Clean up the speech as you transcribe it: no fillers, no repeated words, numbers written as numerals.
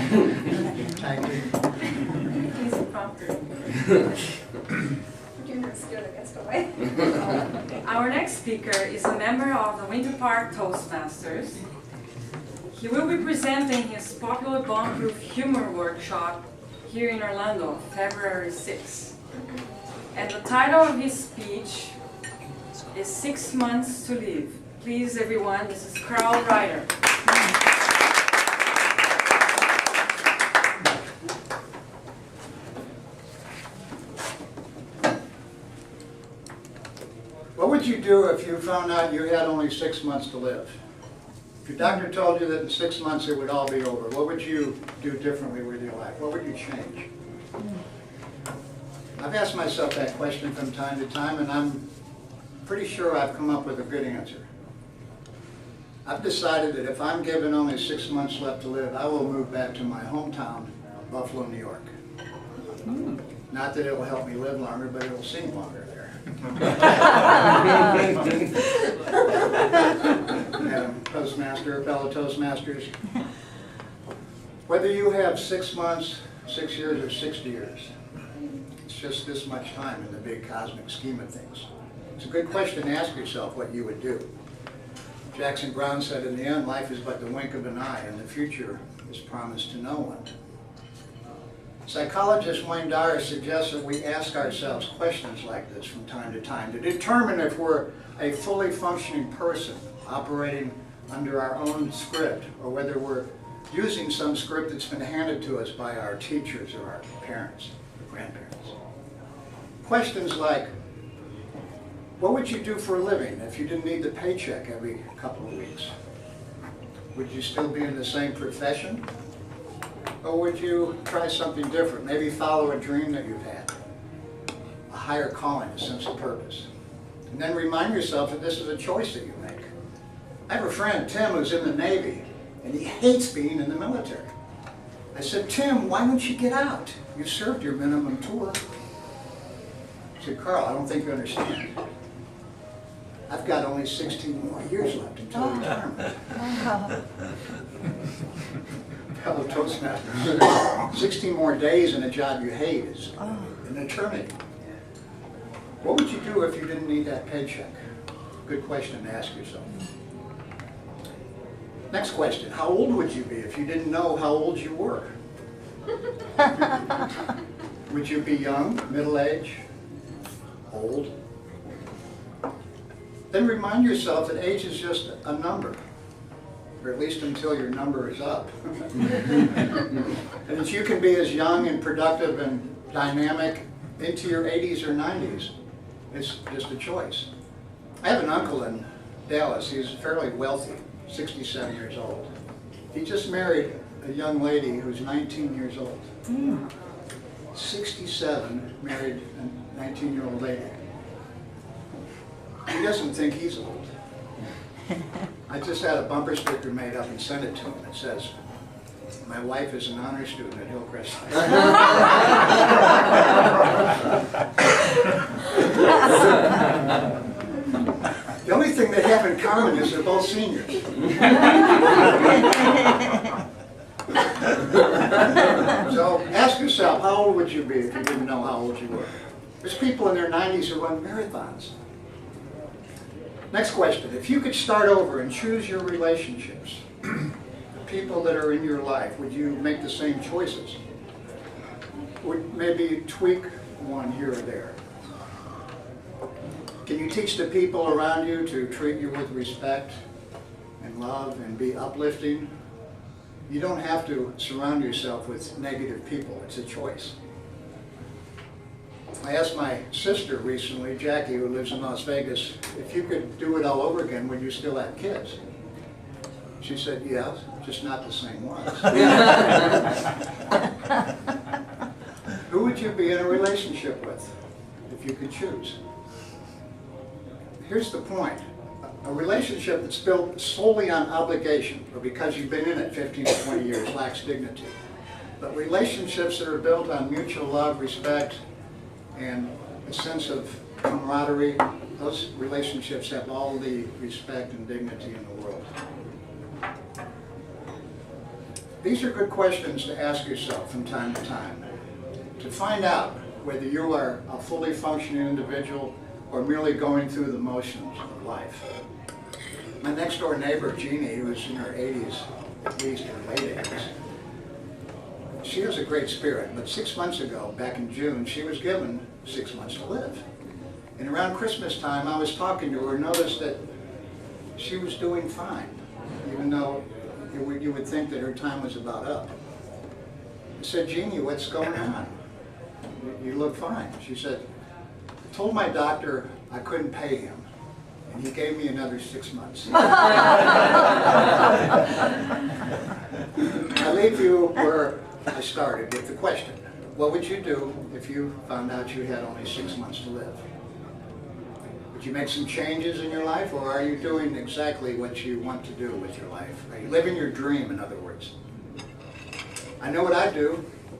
Easy prompter. Our next speaker is a member of the Winter Park Toastmasters. He will be presenting his popular bomb-proof humor workshop here in Orlando, February 6th. And the title of his speech is 6 Months to Live. Please, everyone, this is Karl Ryder. What would you do if you found out you had only 6 months to live? If your doctor told you that in 6 months it would all be over, what would you do differently with your life? What would you change? I've asked myself that question from time to time, and I'm pretty sure I've come up with a good answer. I've decided that if I'm given only 6 months left to live, I will move back to my hometown, Buffalo, New York. Not that it will help me live longer, but it will seem longer there. Madam Toastmaster, fellow Toastmasters, whether you have 6 months, 6 years, or 60 years, it's just this much time in the big cosmic scheme of things. It's a good question to ask yourself what you would do. Jackson Brown said, in the end, life is but the wink of an eye, and the future is promised to no one. Psychologist Wayne Dyer suggests that we ask ourselves questions like this from time to time to determine if we're a fully functioning person operating under our own script, or whether we're using some script that's been handed to us by our teachers or our parents, or grandparents. Questions like, what would you do for a living if you didn't need the paycheck every couple of weeks? Would you still be in the same profession? Or would you try something different? Maybe follow a dream that you've had, a higher calling, a sense of purpose. And then remind yourself that this is a choice that you make. I have a friend, Tim, who's in the Navy, and he hates being in the military. I said, Tim, why don't you get out? You served your minimum tour. He said, Karl, I don't think you understand. I've got only 16 more years left until retirement. Fellow Toastmasters, 16 more days in a job you hate is an eternity. What would you do if you didn't need that paycheck? Good question to ask yourself. Next question, how old would you be if you didn't know how old you were? Would you be young, middle-aged, old? Then remind yourself that age is just a number, or at least until your number is up. And that you can be as young and productive and dynamic into your 80s or 90s. It's just a choice. I have an uncle in Dallas. He's fairly wealthy, 67 years old. He just married a young lady who's 19 years old. 67, married a 19-year-old lady. He doesn't think he's old. I just had a bumper sticker made up and sent it to him. It says, my wife is an honor student at Hillcrest High School. The only thing they have in common is they're both seniors. So ask yourself, how old would you be if you didn't know how old you were? There's people in their 90s who run marathons. Next question, if you could start over and choose your relationships, the people that are in your life, would you make the same choices? Would maybe tweak one here or there? Can you teach the people around you to treat you with respect and love and be uplifting? You don't have to surround yourself with negative people, it's a choice. I asked my sister recently, Jackie, who lives in Las Vegas, if you could do it all over again, would you still have kids? She said, yes, just not the same ones. Who would you be in a relationship with if you could choose? Here's the point. A relationship that's built solely on obligation, or because you've been in it 15 or 20 years, lacks dignity. But relationships that are built on mutual love, respect, and a sense of camaraderie, those relationships have all the respect and dignity in the world. These are good questions to ask yourself from time to time, to find out whether you are a fully functioning individual or merely going through the motions of life. My next door neighbor, Jeannie, who is in her 80s, at least her late 80s, she has a great spirit, but 6 months ago, back in June, she was given 6 months to live. And around Christmas time, I was talking to her and noticed that she was doing fine, even though you would think that her time was about up. I said, Jeannie, what's going on? You look fine. She said, I told my doctor I couldn't pay him, and he gave me another 6 months. I leave you where I started with the question. What would you do if you found out you had only 6 months to live? Would you make some changes in your life, or are you doing exactly what you want to do with your life? Are you living your dream, in other words? I know what I do.